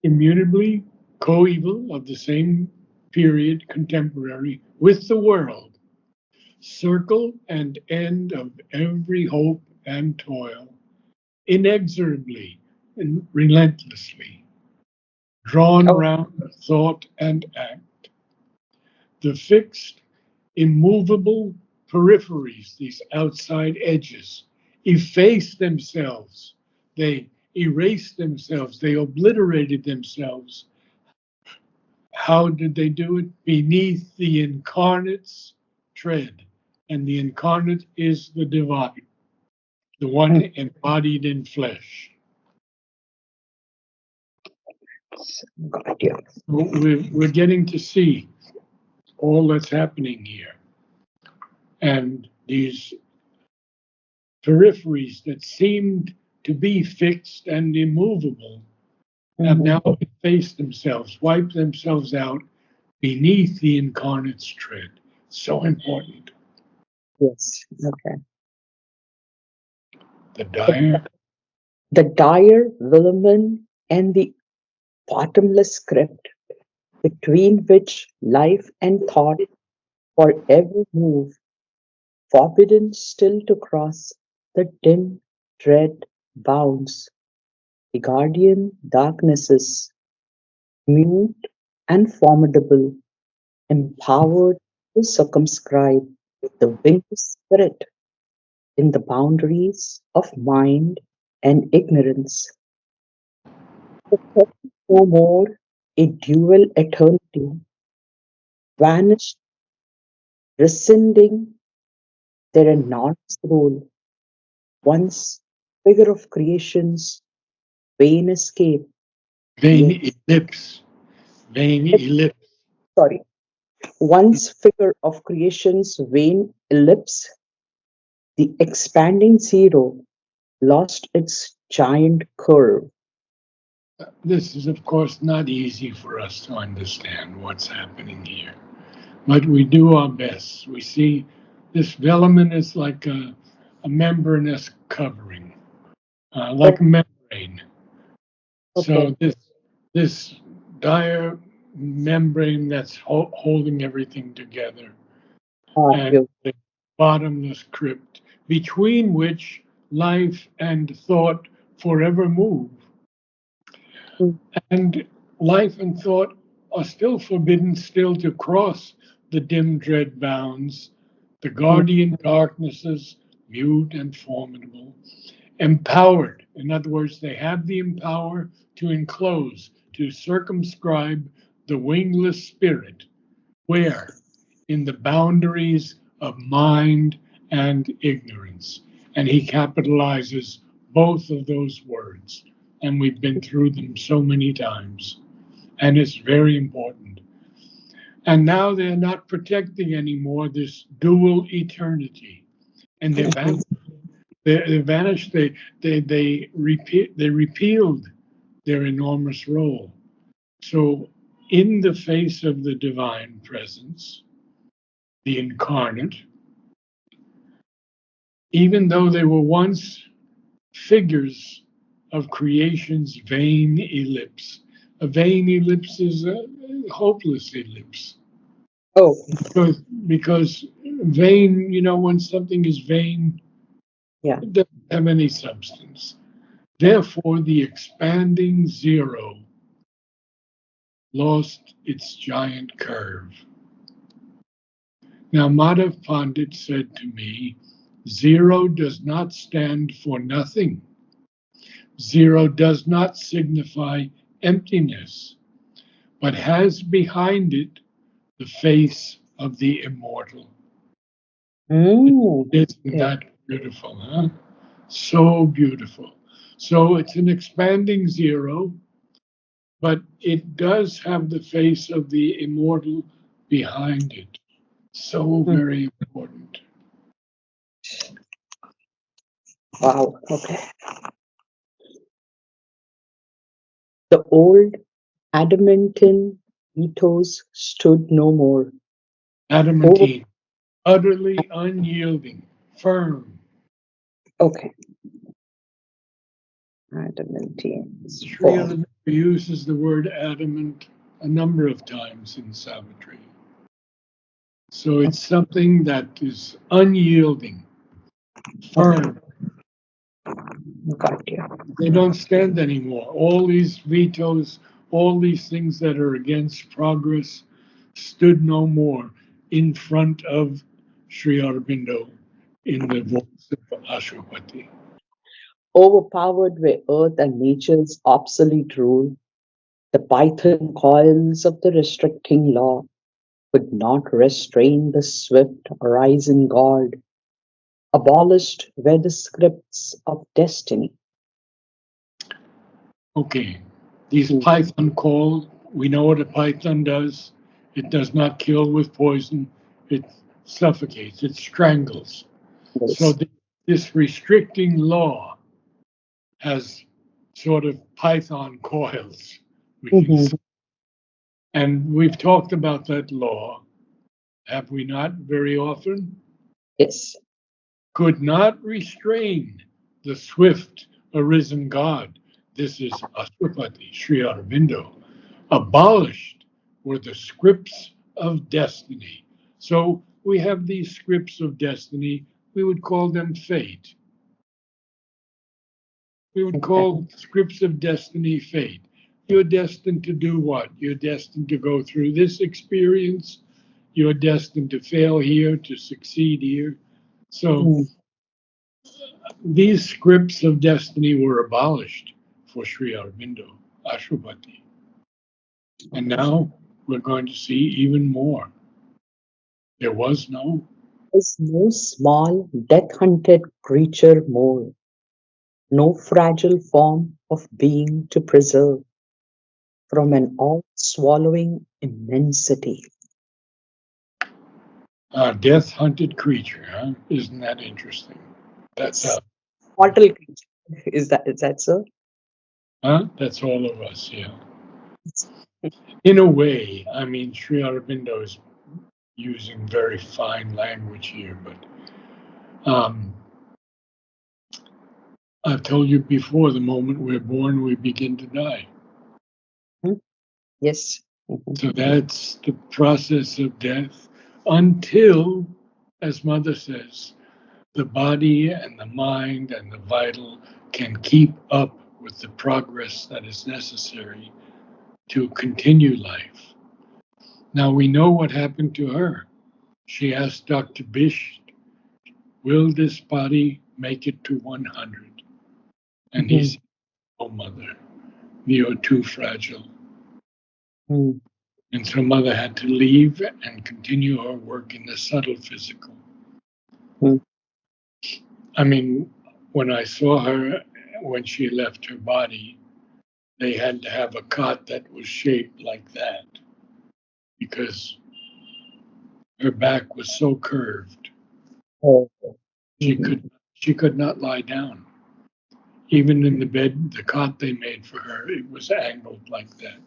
immutably coeval of the same period, contemporary with the world, circle and end of every hope and toil, inexorably and relentlessly, drawn Oh, round thought and act, the fixed, immovable peripheries, these outside edges, efface themselves. They erased themselves. They obliterated themselves. How did they do it? Beneath the incarnate's tread. And the incarnate is the divine, the one mm, embodied in flesh. got you. We're getting to see all that's happening here. And these peripheries that seemed to be fixed and immovable have Hmm. now effaced themselves, wiped themselves out beneath the incarnate's tread. So important. Yes. Okay. The The, dire, the dire villain and the bottomless crypt between which life and thought forever move, forbidden still to cross the dim, dread bounds. The guardian darknesses, mute and formidable, empowered to circumscribe the winged spirit in the boundaries of mind and ignorance. Protected no more a dual eternity, vanished, rescinding their enormous role, once figure of creation's vain escape. vain Yes, ellipse, vain ellipse. sorry, once figure of creation's vain ellipse, the expanding zero lost its giant curve. This is, of course, not easy for us to understand what's happening here, but we do our best. We see this velamen is like a membranous covering, Oh, like a membrane. okay. So this dire membrane that's holding everything together, Ah, and beautiful. the bottomless crypt between which life and thought forever move. Mm, And life and thought are still forbidden still to cross the dim dread bounds, the mm, guardian darknesses, mute and formidable, empowered. In other words, they have the empower to enclose, to circumscribe the wingless spirit. Where? In the boundaries of mind and ignorance. And he capitalizes both of those words. And we've been through them so many times. And it's very important. And now they're not protecting anymore this dual eternity. And they've mhm. vanished. They vanished. They repealed their enormous role. So, in the face of the divine presence, the incarnate, even though they were once figures of creation's vain ellipse. A vain ellipse is a hopeless ellipse. Oh, Because vain, when something is vain, yeah. it doesn't have any substance. Therefore, the expanding zero lost its giant curve. Now, Madhav Pandit said to me, zero does not stand for nothing. Zero does not signify emptiness, but has behind it the face of the immortal. Mm, Isn't okay. that beautiful, huh? So beautiful. So it's an expanding zero, but it does have the face of the immortal behind it. So Mm, very important. wow. Okay. The old adamantine ethos stood no more. Over. Adamantine, utterly unyielding, firm. Okay. Adamantine Sri form. Aurobindo uses the word adamant a number of times in Savitri. So it's something that is unyielding, firm. Got you. They don't stand anymore. All these vetoes, all these things that are against progress stood no more in front of Sri Aurobindo in the voice of Ashwapati. Overpowered by earth and nature's obsolete rule, the python coils of the restricting law could not restrain the swift rising God. Abolished were the scripts of destiny. Okay, these python call, we know what a python does. It does not kill with poison, it suffocates, it strangles. So Yes. this restricting law has sort of python coils, we can Mhm. say. And we've talked about that law, have we not, very often? Yes. Could not restrain the swift arisen God. This is Ashwapati, Sri Aurobindo. Abolished were the scripts of destiny. So we have these scripts of destiny. We would call them fate. We would Okay. call scripts of destiny fate. You're destined to do what? You're destined to go through this experience. You're destined to fail here, to succeed here. So Mm. these scripts of destiny were abolished for Sri Aurobindo, Ashwapati. And now we're going to see even more. There was no. Is no small, death-hunted creature more, no fragile form of being to preserve from an all-swallowing immensity. Death hunted creature, huh? Isn't that interesting? That's It's mortal creature. Is that so? huh? That's all of us, yeah. In a way, I mean, Sri Aurobindo is using very fine language here, but I've told you before, the moment we're born, we begin to die. Mhm. Yes. Mhm. So that's the process of death until, as Mother says, the body and the mind and the vital can keep up with the progress that is necessary to continue life. Now we know what happened to her. She asked Dr. Bish, will this body make it to 100? And he Mhm. said, oh, Mother, you're too fragile. Mm. And so Mother had to leave and continue her work in the subtle physical. Mm. I mean, when I saw her, when she left her body, they had to have a cot that was shaped like that because her back was so curved. Oh. She Mhm. could she could not lie down. Even in the bed, the cot they made for her, it was angled like that.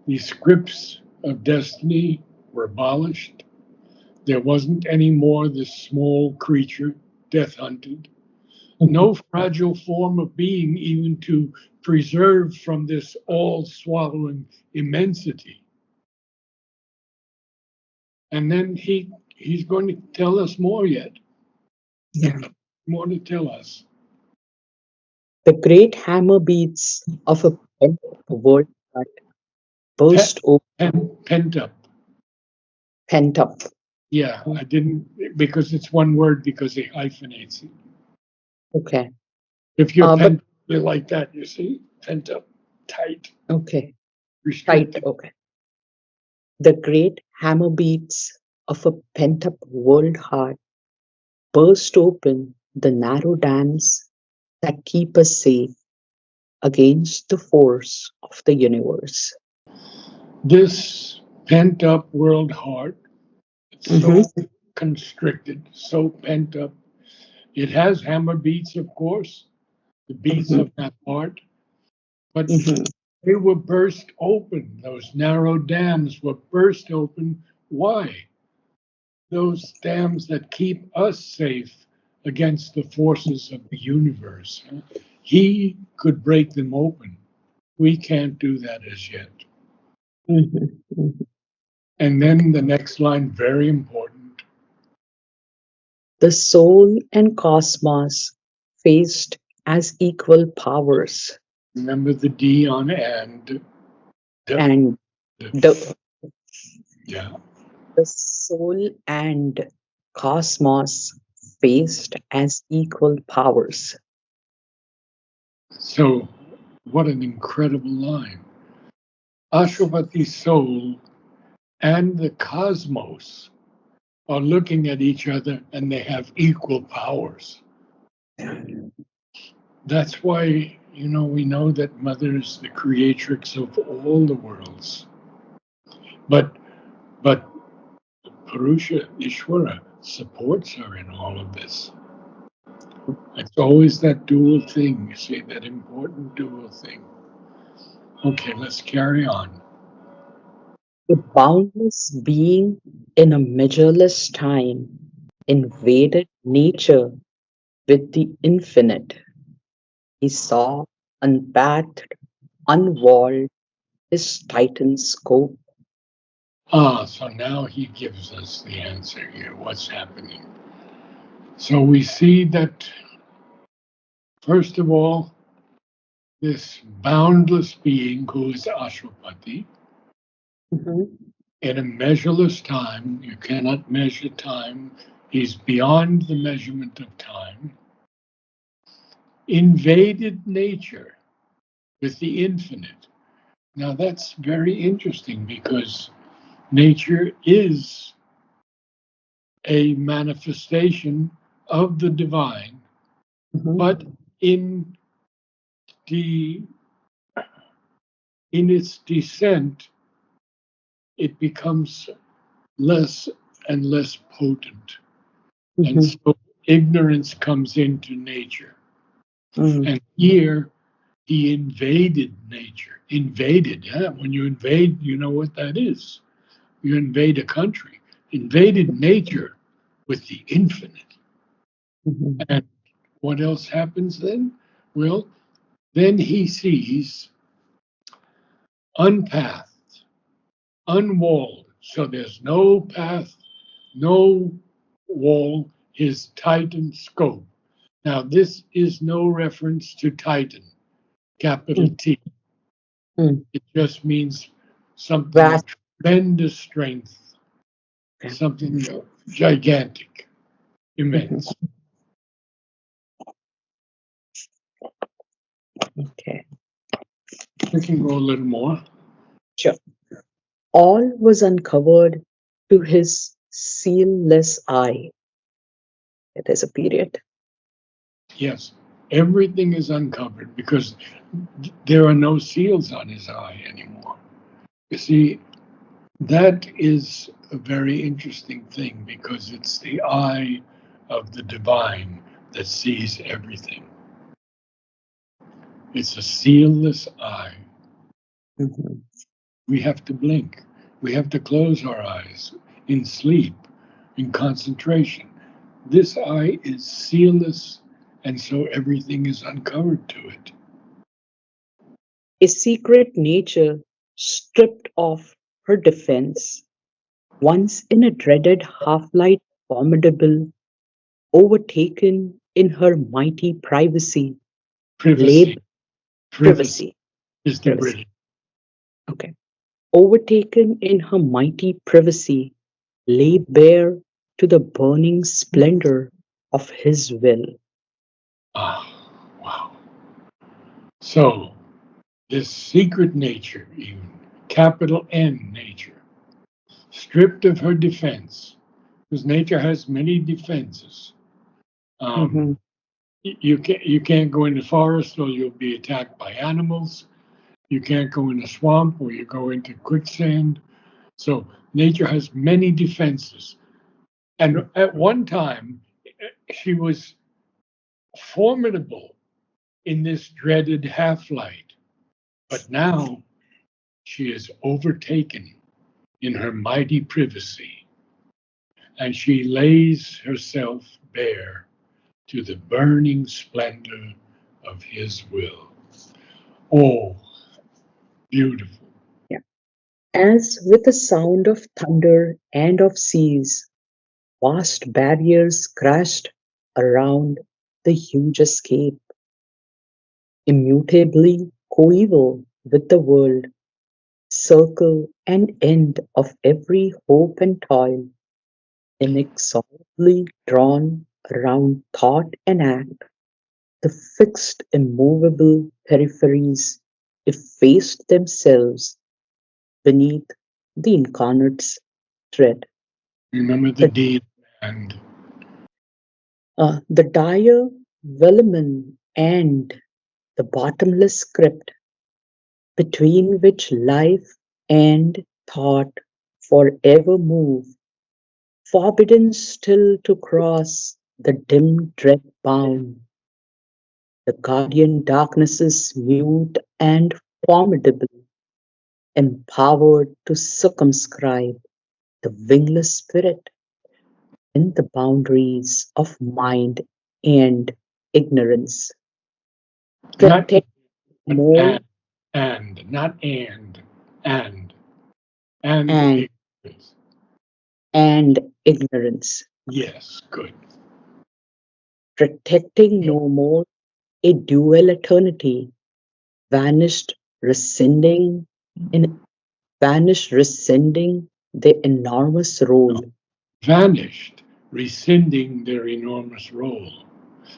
These scripts of destiny were abolished. There wasn't any more this small creature, death hunted. No fragile form of being even to preserve from this all swallowing immensity. And then he's going to tell us more yet. Yeah. More to tell us. The great hammer beats of a pent world heart Pent, burst open, pent up. pent up. Yeah, I didn't because it's one word because he hyphenates it. Okay. If you're But pent, you're like that. You see, pent up, tight, okay. Right. restricted. Okay. The great hammer beats of a pent up world heart burst open the narrow dams that keep us safe against the force of the universe. This pent up world heart, it's Mm-hmm. so constricted, so pent up. It has hammer beats, of course, the beats Mm-hmm. of that heart, but Mm-hmm. they were burst open. Those narrow dams were burst open. Why? Those dams that keep us safe against the forces of the universe. Huh? He could break them open. We can't do that as yet. Mhm, mhm. And then the next line, very important. The soul and cosmos faced as equal powers, Remember the D on and. The, and the, the, yeah. the soul and cosmos faced as equal powers. So, what an incredible line. Ashwapati's soul and the cosmos are looking at each other and they have equal powers. That's why, we know that Mother is the creatrix of all the worlds. But but Purusha Ishvara supports her in all of this. It's always that dual thing, you see, that important dual thing. Okay, let's carry on. A boundless being in a measureless time invaded nature with the infinite. He saw, unpathed, unwalled, his titan scope. So now he gives us the answer here, what's happening. So we see that, first of all, this boundless being who is Ashwapati, Mhm, in a measureless time, you cannot measure time, he's beyond the measurement of time, invaded nature with the infinite. Now that's very interesting because nature is a manifestation of the divine, mhm, but in the in its descent, it becomes less and less potent. And mhm, so ignorance comes into nature. mhm, And here he invaded nature. Invaded, yeah. When you invade, you know what that is. You invade a country. Invaded nature with the infinite. mhm, And what else happens then? Well, then he sees unpathed, unwalled. So there's no path, no wall, his Titan scope. Now, this is no reference to Titan, capital mhm, T. mhm. It just means something of Vast. tremendous strength, Okay. something gigantic, Mhm. immense. Okay. We can go a little more. Sure. All was uncovered to his sealless eye. There's a period. Yes, everything is uncovered because there are no seals on his eye anymore. You see, that is a very interesting thing because it's the eye of the divine that sees everything. It's a sealless eye. Mhm. We have to blink. We have to close our eyes in sleep, in concentration. This eye is sealless, and so everything is uncovered to it. A secret nature stripped of her defense, once in a dreaded half-light formidable, overtaken in her mighty privacy, lay Privacy. Privacy privacy, is the privacy. British. Okay. Overtaken in her mighty privacy, lay bare to the burning splendor of his will. Ah, wow. So, this secret nature, even capital N nature, stripped of her defense, because nature has many defenses. Um, Mhm, you can't go in the forest or you'll be attacked by animals. You can't go in a swamp or you go into quicksand. So nature has many defenses. And at one time, she was formidable in this dreaded half light. But now she is overtaken in her mighty privacy, and she lays herself bare to the burning splendor of his will. Oh, beautiful. Yeah. As with the sound of thunder and of seas, vast barriers crashed around the huge escape, immutably coeval with the world, circle and end of every hope and toil, inexorably drawn around thought and act, the fixed immovable peripheries effaced themselves beneath the incarnate's tread. Remember the The, deed and the dire velamen and the bottomless script between which life and thought forever move, forbidden still to cross the dim dread bound, the guardian darknesses mute and formidable, empowered to circumscribe the wingless spirit in the boundaries of mind and ignorance. not Protect more and not and and and ignorance. and ignorance, Yes, good. protecting no more a dual eternity, vanished, rescinding in vanished, rescinding the enormous role. Vanished, rescinding their enormous role.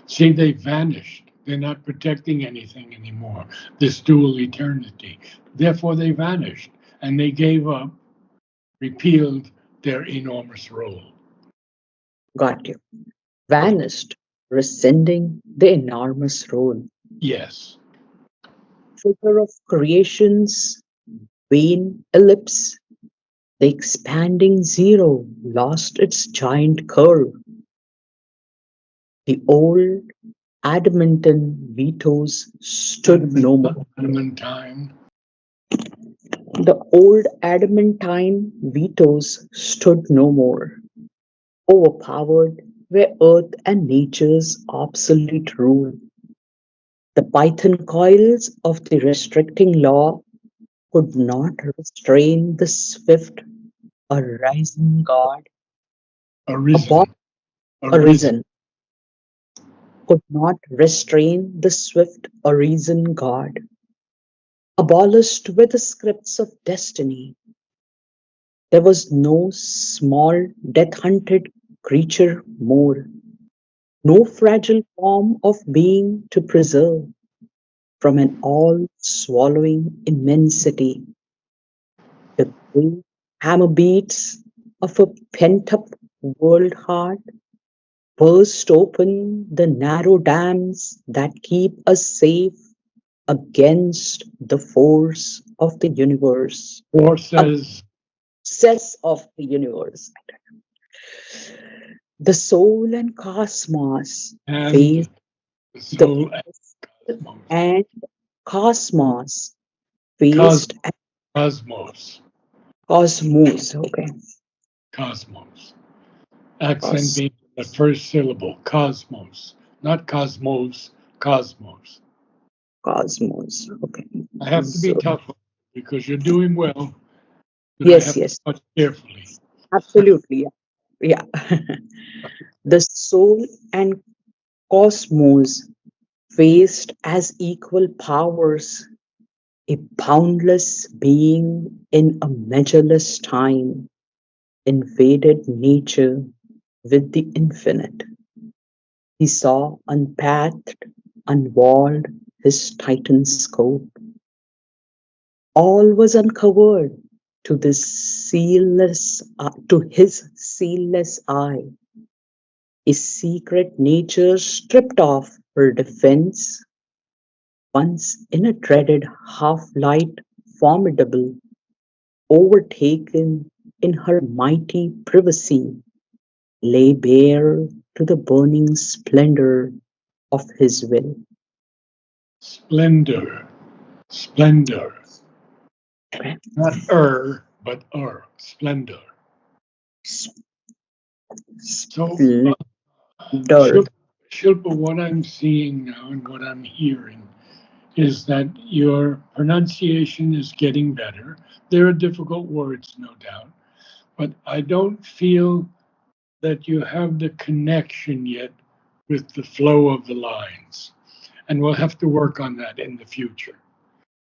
See, they vanished. They're not protecting anything anymore, this dual eternity. Therefore, they vanished and they gave up, repealed their enormous role. Got you. Good. Vanished, rescinding the enormous role. Yes. Figure of creation's vain ellipse, the expanding zero lost its giant curve. The old adamantine vetoes stood no more. Adamantine. The old adamantine vetoes stood no more. Overpowered were earth and nature's obsolete rule. The python coils of the restricting law could not restrain the swift arisen God. Above Arisen. Arisen. arisen could not restrain the swift arisen God. Abolished were the scripts of destiny. There was no small death-hunted creature more, no fragile form of being to preserve from an all-swallowing immensity. The great hammer beats of a pent-up world heart burst open the narrow dams that keep us safe against the force of the universe, Forces excess of the universe. The soul and cosmos and face the the soul and cosmos. and cosmos Cos- faced cosmos. cosmos. Okay, Cosmos. Accent cos being the first syllable. Cosmos. Not cosmos. Cosmos. cosmos. Okay, I have to be so tough because you're doing well, but I yes, have to yes, watch carefully. absolutely, yeah, yeah. The soul and cosmos faced as equal powers, a boundless being in a measureless time invaded nature with the infinite. He saw unpathed, unwalled his titan scope. All was uncovered to to his sealless eye. A secret nature stripped off her defense, once in a dreaded half-light formidable, overtaken in her mighty privacy, lay bare to the burning splendor of his will. Splendor. Splendor. Okay. Not but Splendor. So, Splendor. Shilpa, Shilpa, what I'm seeing now and what I'm hearing is that your pronunciation is getting better. There are difficult words, no doubt, but I don't feel that you have the connection yet with the flow of the lines. And we'll have to work on that in the future.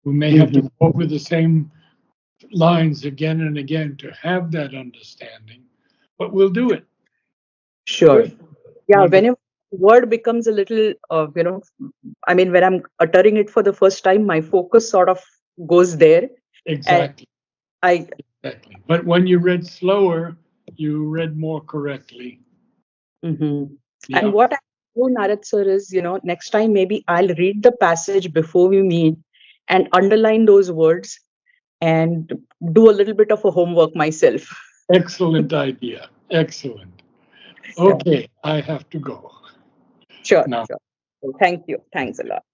We may have to Mhm. go over the same lines again and again to have that understanding, but we'll do it. Sure. Good. Yeah, Wonderful. whenever word becomes a little, I mean, when I'm uttering it for the first time, my focus sort of goes there. And Exactly. I, Exactly. But when you read slower, you read more correctly. Mhm. And Yeah. what I do, Narad sir, is, next time maybe I'll read the passage before we meet and underline those words and do a little bit of a homework myself. Excellent idea. Excellent. Sure, Okay. I have to go sure, now. sure. Well, thank you. Thanks a lot.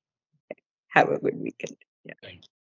Have a good weekend. Yeah. Thank you.